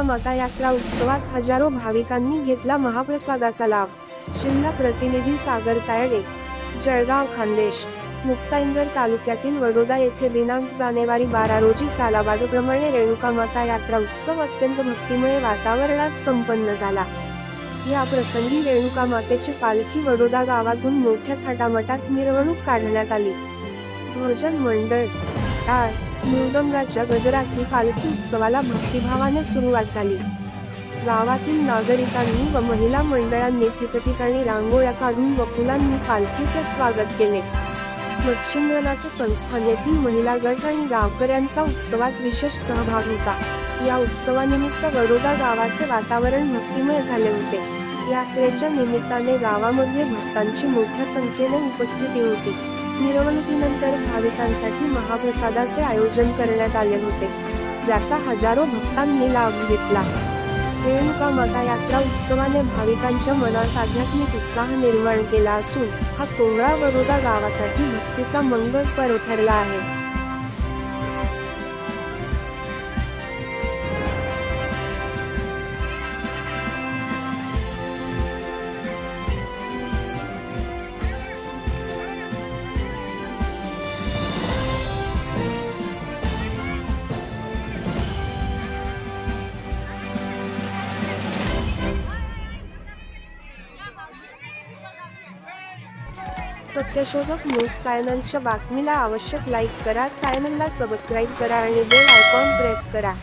रेणुकामाता यात्रा उत्सवात हजारो भाविकांनी घेतला महाप्रसादाचा लाभ। जिल्हा प्रतिनिधी सागर तायडे, जळगाव खान्देश। मुक्ताईनगर तालुक्यातील वडोदा येथे दिनांक जानेवारी 12 रोजी सालाबादप्रमाणे रेणुकामाता यात्रा उत्सव अत्यंत भक्तिमय वातावरणात संपन्न झाला। या प्रसंगी रेणुकामातेची पालखी वडोदा गावातून मोठ्या थाटामाटात मिरवणूक काढण्यात आली। भजन मंडळ, टाळ, मृदंगाच्या गजरात ही पालखी उत्सवाला भक्तिभावाने सुरुवात झाली। गावातील नागरिकांनी व महिला मंडळांनी ठिकठिकाणी रांगोळ्या काढून व फुलांनी पालखीचे स्वागत केले। मच्छिंद्रनाथ संस्थान येथील महिला गट आणि गावकऱ्यांचा उत्सवात विशेष सहभाग होता। या उत्सवानिमित्त वडोदा गावाचे वातावरण भक्तिमय झाले होते। यात्रेच्या निमित्ताने गावामध्ये भक्तांची मोठ्या संख्येने उपस्थिती होती। मिरवणुकीनंतर भाविकांसाठी महाप्रसादाचे आयोजन करण्यात आले होते, ज्याचा हजारो भक्तांनी लाभ घेतला। रेणुकामाता यात्रा उत्सवाने भाविकांच्या मनात आध्यात्मिक उत्साह निर्माण केला असून हा सोहळा वडोदा गावासाठी भक्तीचा मंगल पर्व ठरला आहे। सत्यशोधक न्यूज चॅनलच्या बातमीला आवश्यक लाईक करा, चॅनलला सबस्क्राईब करा आणि बेल आयकॉन प्रेस करा।